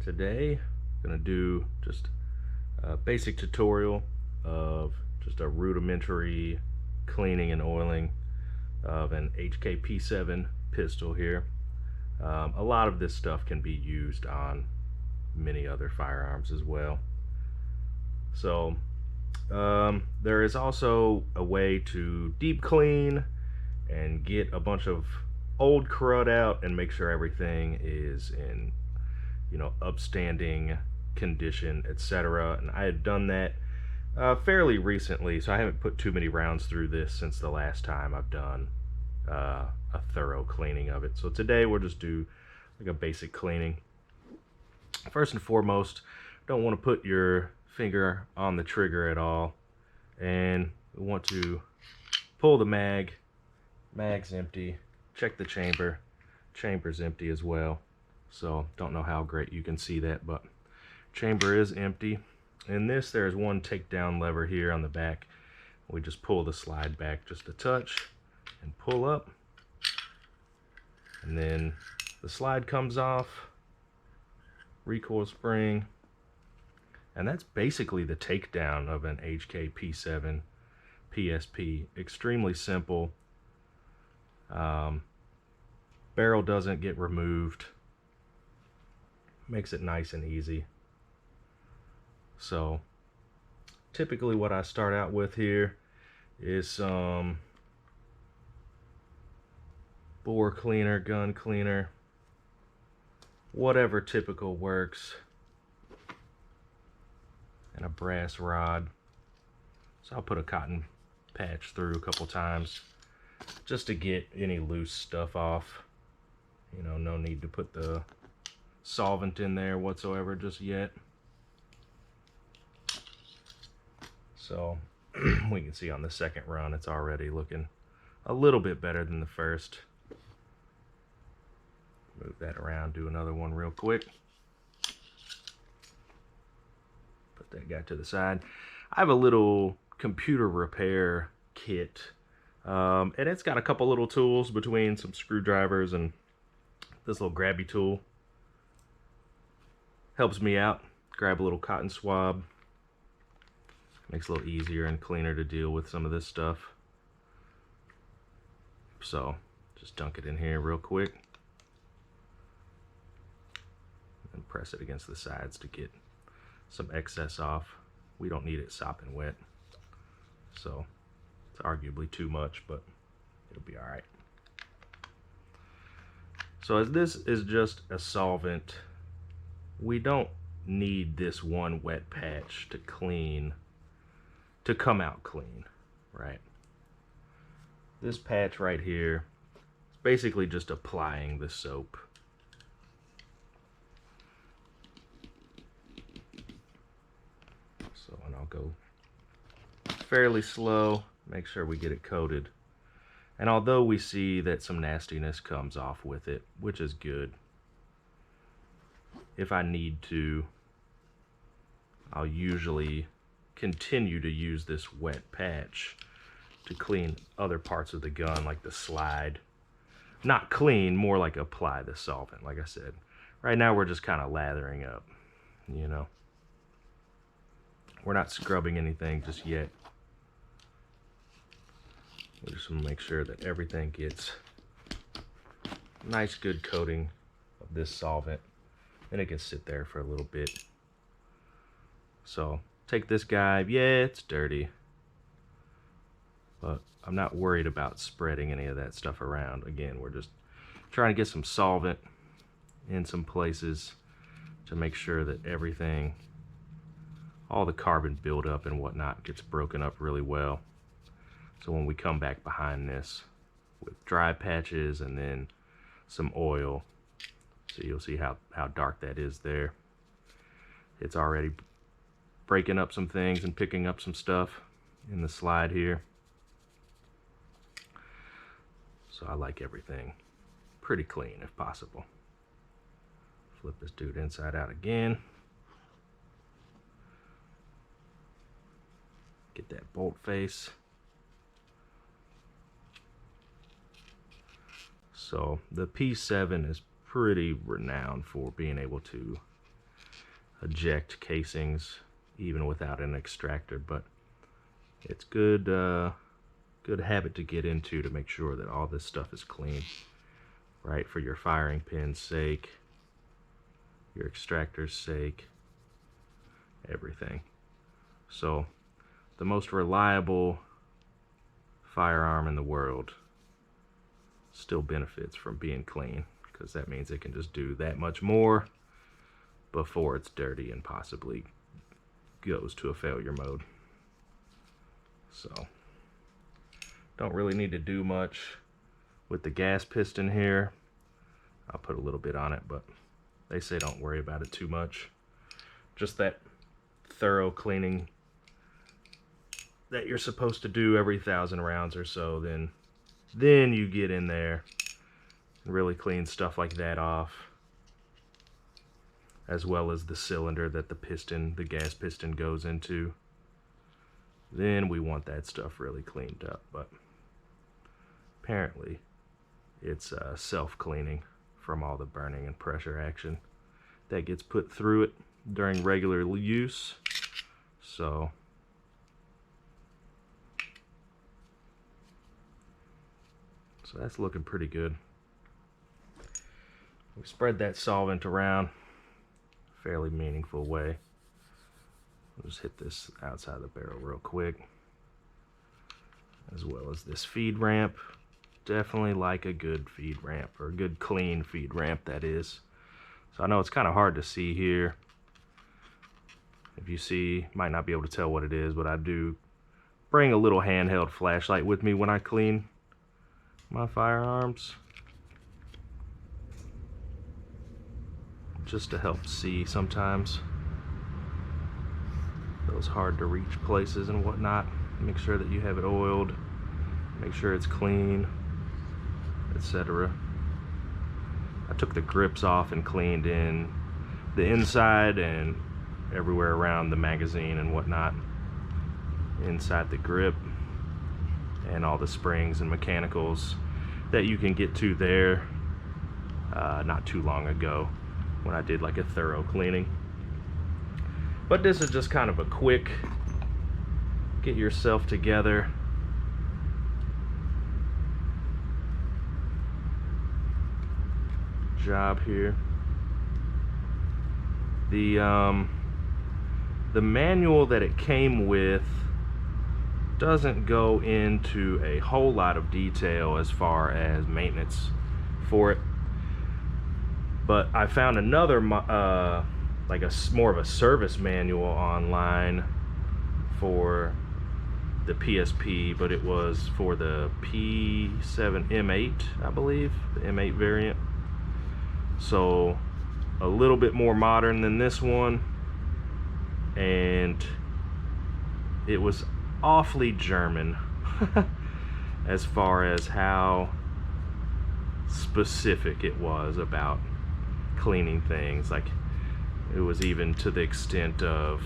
Today I'm gonna do just a basic tutorial of just a rudimentary cleaning and oiling of an H&K P7 pistol here. A lot of this stuff can be used on many other firearms as well. So there is also a way to deep clean and get a bunch of old crud out and make sure everything is in, upstanding condition, etc. And I had done that fairly recently, so I haven't put too many rounds through this since the last time I've done a thorough cleaning of it. So today we'll just do like a basic cleaning. First and foremost, don't want to put your finger on the trigger at all, and we want to pull the mag's empty, check the chamber's empty as well. So don't know how great you can see that, but chamber is empty. In this, there's one takedown lever here on the back. We just pull the slide back just a touch and pull up, and then the slide comes off, recoil spring, and that's basically the takedown of an H&K P7 PSP. Extremely simple. Barrel doesn't get removed. Makes it nice and easy. So typically what I start out with here is some bore cleaner, gun cleaner, whatever typical works, and a brass rod. So I'll put a cotton patch through a couple times just to get any loose stuff off. No need to put the solvent in there whatsoever just yet. So we can see on the second run it's already looking a little bit better than the first. Move that around, do another one real quick. Put that guy to the side. I have a little computer repair kit, and it's got a couple little tools between some screwdrivers and this little grabby tool. Helps me out. Grab a little cotton swab. Makes it a little easier and cleaner to deal with some of this stuff. So just dunk it in here real quick and press it against the sides to get some excess off. We don't need it sopping wet, so it's arguably too much, but it'll be all right. So as this is just a solvent, we don't need this one wet patch to come out clean, right? This patch right here is basically just applying the soap. So, and I'll go fairly slow, make sure we get it coated. And although we see that some nastiness comes off with it, which is good, if I need to, I'll usually continue to use this wet patch to clean other parts of the gun, like the slide. Not clean, more like apply the solvent, like I said. Right now we're just kind of lathering up, We're not scrubbing anything just yet. We just want to make sure that everything gets a nice good coating of this solvent. Then it can sit there for a little bit. So take this guy. Yeah, it's dirty, but I'm not worried about spreading any of that stuff around. Again, we're just trying to get some solvent in some places to make sure that everything, all the carbon buildup and whatnot, gets broken up really well. So when we come back behind this with dry patches and then some oil, so you'll see how dark that is there. It's already breaking up some things and picking up some stuff in the slide here. So I like everything pretty clean if possible. Flip this dude inside out again. Get that bolt face. So the P7 is pretty renowned for being able to eject casings even without an extractor, but it's good good habit to get into to make sure that all this stuff is clean, right? For your firing pin's sake, your extractor's sake, everything. So the most reliable firearm in the world still benefits from being clean, because that means it can just do that much more before it's dirty and possibly goes to a failure mode. So don't really need to do much with the gas piston here. I'll put a little bit on it, but they say don't worry about it too much. Just that thorough cleaning that you're supposed to do every 1,000 rounds or so, then you get in there and really clean stuff like that off, as well as the cylinder that the gas piston goes into. Then we want that stuff really cleaned up, but apparently it's self-cleaning from all the burning and pressure action that gets put through it during regular use. So that's looking pretty good. We spread that solvent around a fairly meaningful way. I'll just hit this outside the barrel real quick, as well as this feed ramp. Definitely like a good feed ramp, or a good clean feed ramp, that is. So I know it's kind of hard to see here. If you see, might not be able to tell what it is, but I do bring a little handheld flashlight with me when I clean my firearms, just to help see sometimes those hard to reach places and whatnot. Make sure that you have it oiled, make sure it's clean, etc. I took the grips off and cleaned in the inside and everywhere around the magazine and whatnot, inside the grip, and all the springs and mechanicals that you can get to there, not too long ago when I did like a thorough cleaning. But this is just kind of a quick get yourself together job here. The manual that it came with doesn't go into a whole lot of detail as far as maintenance for it, but I found another like more of a service manual online for the PSP, but it was for the P7 M8, I believe, the M8 variant. So a little bit more modern than this one, and it was awfully German as far as how specific it was about cleaning things. Like, it was even to the extent of,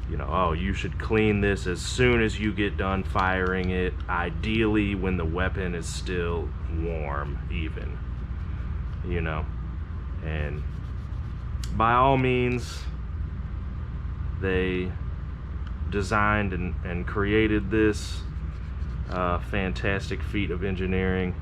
you know, oh, you should clean this as soon as you get done firing it, ideally when the weapon is still warm even, you know. And by all means, they designed and created this fantastic feat of engineering,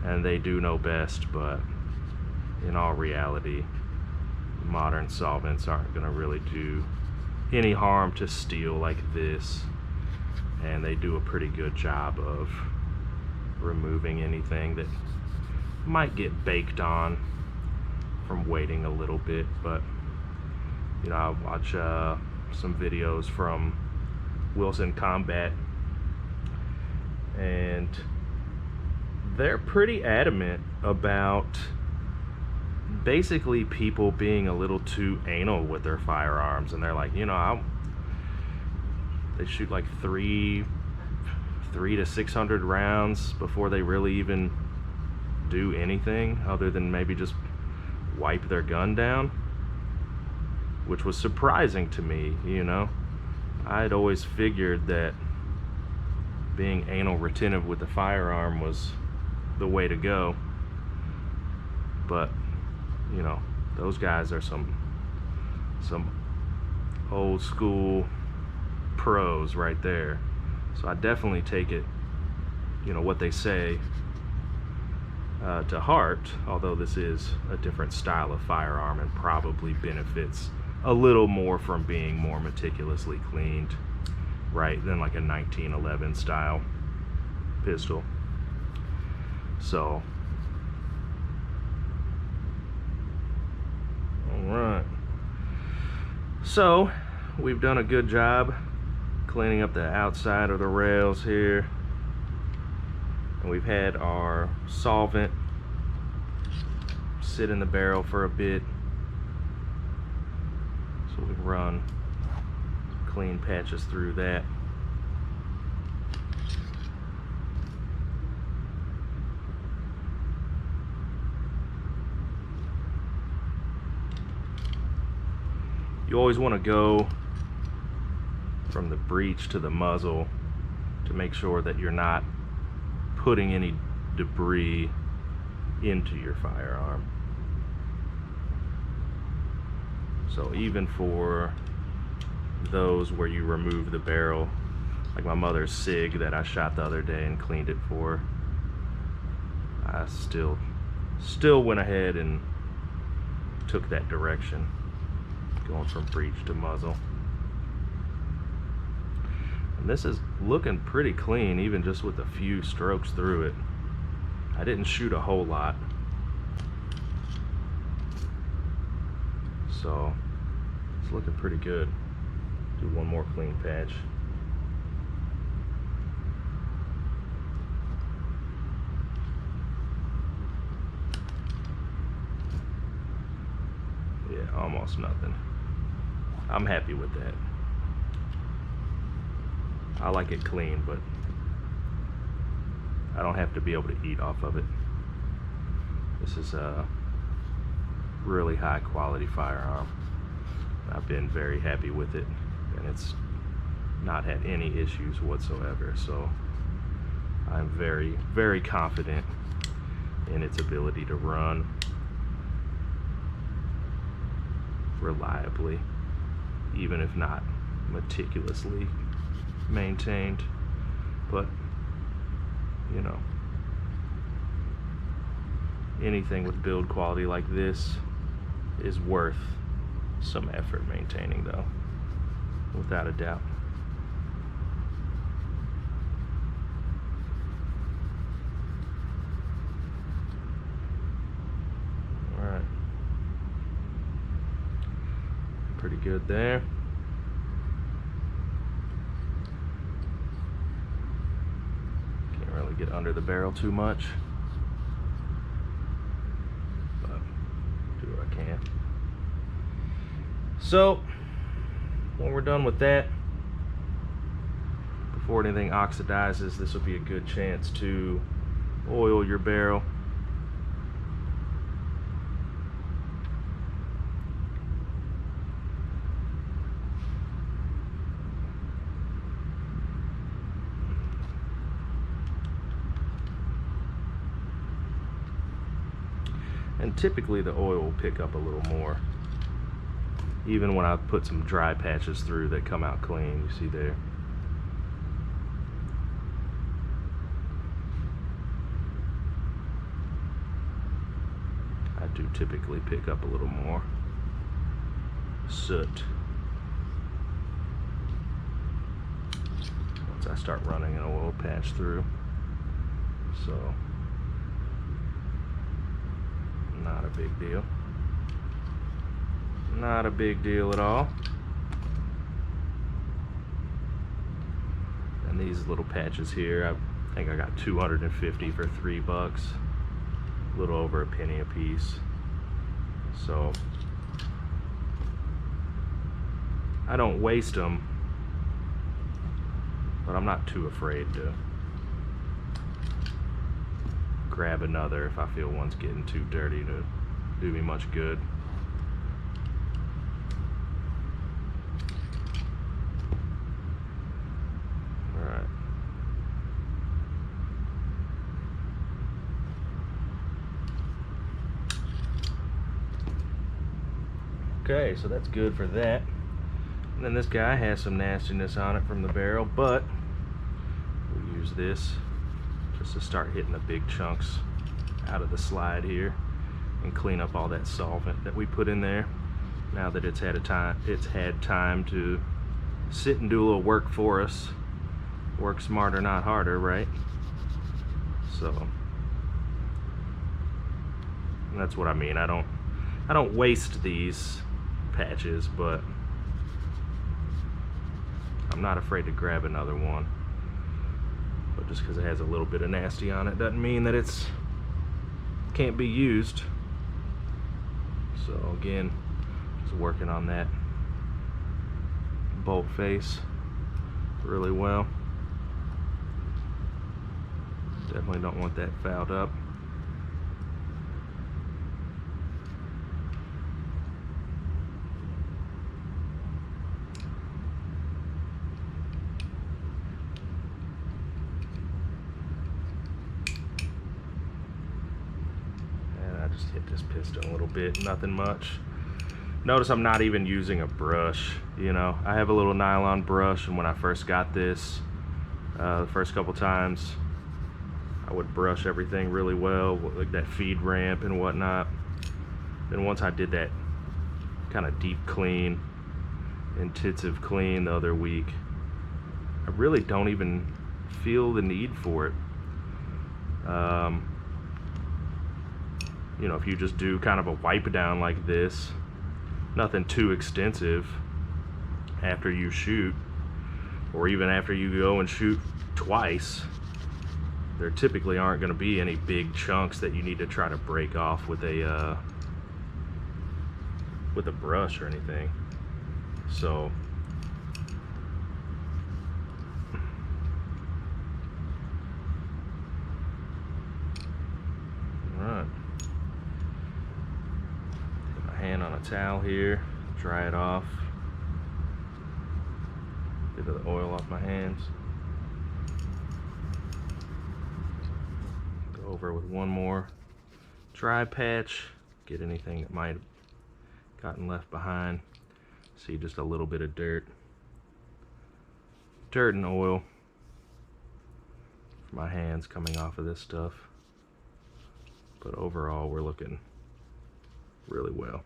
and they do know best, but in all reality, modern solvents aren't going to really do any harm to steel like this, and they do a pretty good job of removing anything that might get baked on from waiting a little bit. But you know, I watch some videos from Wilson Combat, and they're pretty adamant about basically people being a little too anal with their firearms. And they're like, you know, they shoot like 300 to 600 rounds before they really even do anything other than maybe just wipe their gun down, which was surprising to me. You know, I'd always figured that being anal retentive with the firearm was the way to go, but you know, those guys are some Some old school pros right there. So I definitely take it, what they say to heart, although this is a different style of firearm and probably benefits a little more from being more meticulously cleaned, right, than like a 1911 style pistol. So, alright. So, we've done a good job cleaning up the outside of the rails here. And we've had our solvent sit in the barrel for a bit. So we've run clean patches through that. You always want to go from the breech to the muzzle to make sure that you're not putting any debris into your firearm. So even for those where you remove the barrel, like my mother's SIG that I shot the other day and cleaned it for, I still went ahead and took that direction, going from breech to muzzle. And this is looking pretty clean, even just with a few strokes through it. I didn't shoot a whole lot, so it's looking pretty good. Do one more clean patch. Yeah, almost nothing. I'm happy with that. I like it clean, but I don't have to be able to eat off of it. This is a really high quality firearm. I've been very happy with it, and it's not had any issues whatsoever. So I'm very, very confident in its ability to run reliably, even if not meticulously maintained. But anything with build quality like this is worth some effort maintaining, though, without a doubt. All right, pretty good there. Can't really get under the barrel too much, but do what I can. So when we're done with that, before anything oxidizes, this will be a good chance to oil your barrel. And typically the oil will pick up a little more, even when I put some dry patches through that come out clean. You see there. I do typically pick up a little more soot once I start running an oil patch through. So not a big deal. Not a big deal at all. And these little patches here, I think I got 250 for $3, a little over a penny a piece. So I don't waste them, but I'm not too afraid to grab another if I feel one's getting too dirty to do me much good. Alright. Okay, so that's good for that. And then this guy has some nastiness on it from the barrel, but we'll use this just to start hitting the big chunks out of the slide here and clean up all that solvent that we put in there. Now that it's had time to sit and do a little work for us. Work smarter, not harder, right? So that's what I mean. I don't waste these patches, but I'm not afraid to grab another one. But just because it has a little bit of nasty on it doesn't mean that it's can't be used. So again, just working on that bolt face really well. Definitely don't want that fouled up. And I just hit this piston a little bit, nothing much. Notice I'm not even using a brush, you know. I have a little nylon brush, and when I first got this, the first couple times, I would brush everything really well, like that feed ramp and whatnot. Then once I did that kind of deep clean, intensive clean the other week, I really don't even feel the need for it. You know, if you just do kind of a wipe down like this, nothing too extensive after you shoot, or even after you go and shoot twice, there typically aren't going to be any big chunks that you need to try to break off with a brush or anything. So alright, put my hand on a towel here, dry it off, get the oil off my hands. Over with one more dry patch, get anything that might have gotten left behind. See just a little bit of dirt and oil from my hands coming off of this stuff, but overall we're looking really well.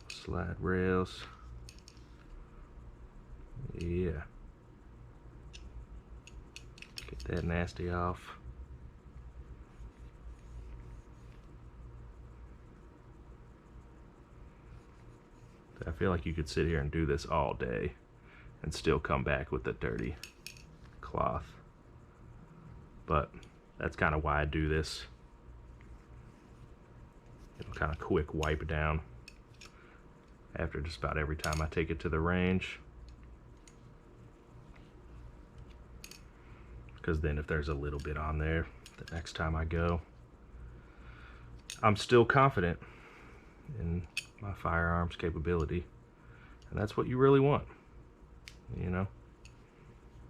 Slide rails. Yeah. Get that nasty off. I feel like you could sit here and do this all day and still come back with the dirty cloth. But that's kind of why I do this. Kind of quick wipe down after just about every time I take it to the range. Because then if there's a little bit on there, the next time I go, I'm still confident in my firearms capability. And that's what you really want, you know?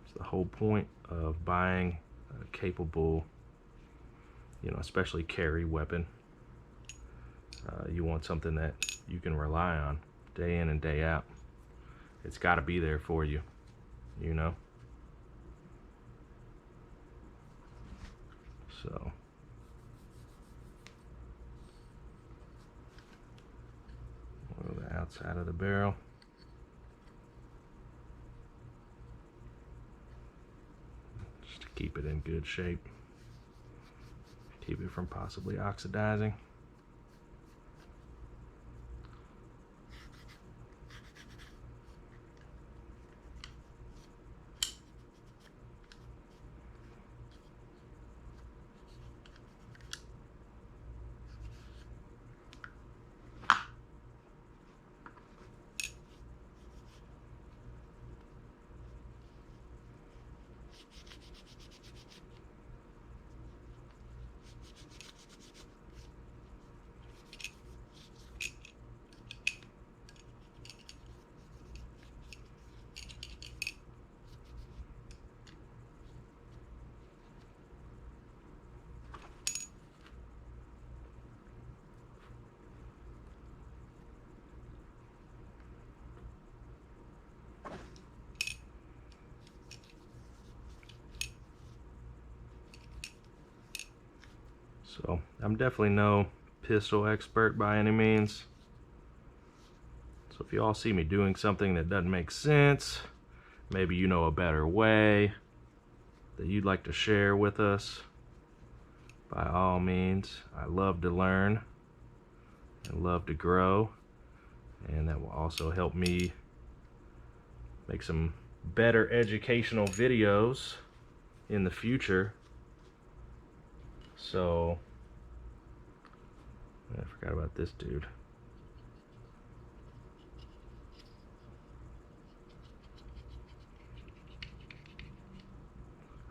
It's the whole point of buying a capable, you know, especially carry weapon. You want something that you can rely on day in and day out. It's got to be there for you, you know? So oil the outside of the barrel. Just to keep it in good shape. Keep it from possibly oxidizing. So I'm definitely no pistol expert by any means. So if you all see me doing something that doesn't make sense, maybe you know a better way that you'd like to share with us, by all means. I love to learn and love to grow, and that will also help me make some better educational videos in the future. So I forgot about this dude.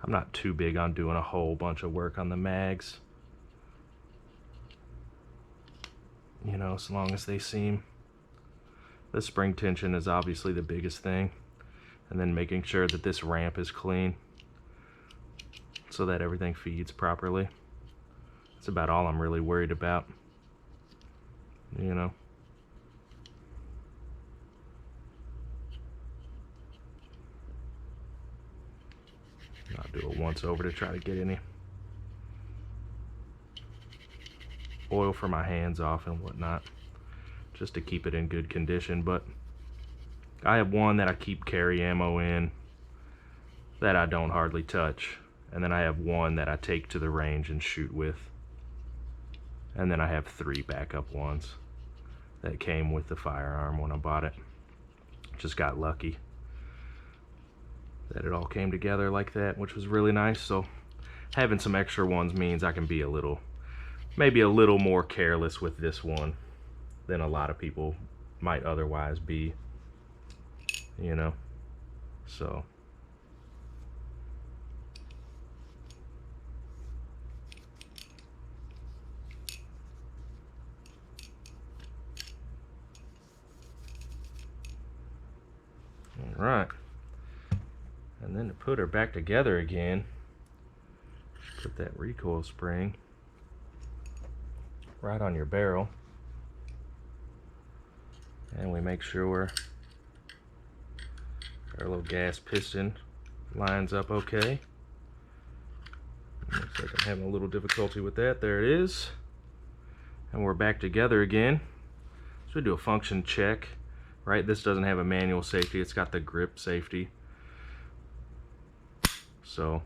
I'm not too big on doing a whole bunch of work on the mags, you know, as long as they seem. The spring tension is obviously the biggest thing, and then making sure that this ramp is clean so that everything feeds properly. That's about all I'm really worried about, you know. I'll do it once over to try to get any oil for my hands off and whatnot, just to keep it in good condition. But I have one that I keep carry ammo in that I don't hardly touch, and then I have one that I take to the range and shoot with, and then I have 3 backup ones that came with the firearm when I bought it. Just got lucky that it all came together like that, which was really nice. So having some extra ones means I can be maybe a little more careless with this one than a lot of people might otherwise be, you know. So all right. And then to put her back together again, put that recoil spring right on your barrel, and we make sure our little gas piston lines up okay. Looks like I'm having a little difficulty with that. There it is. And we're back together again. So we do a function check, right? This doesn't have a manual safety, it's got the grip safety. So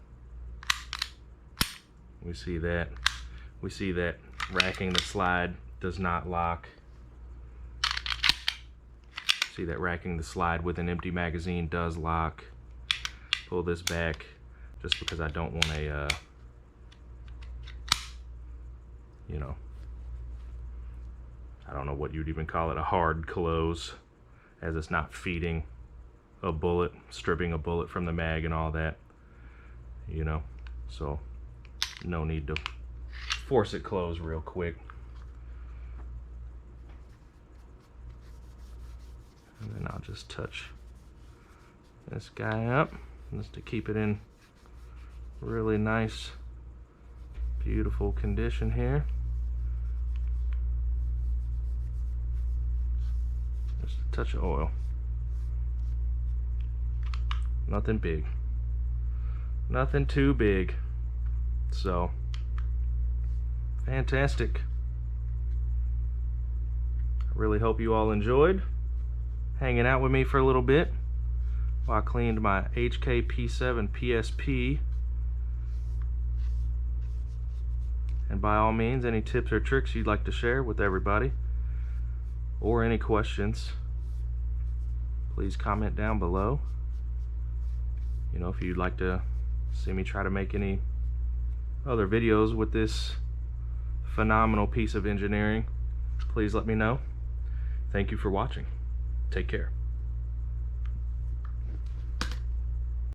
we see that racking the slide does not lock. See that racking the slide with an empty magazine does lock. Pull this back just because I don't want a you know, I don't know what you'd even call it, a hard close, as it's not feeding a bullet, stripping a bullet from the mag and all that, you know. So no need to force it closed real quick. And then I'll just touch this guy up just to keep it in really nice, beautiful condition here. Just a touch of oil. Nothing big. Nothing too big. So, fantastic. I really hope you all enjoyed hanging out with me for a little bit while I cleaned my H&K P7 PSP. And by all means, any tips or tricks you'd like to share with everybody, or any questions, please comment down below. You know, if you'd like to see me try to make any other videos with this phenomenal piece of engineering, please let me know. Thank you for watching. Take care.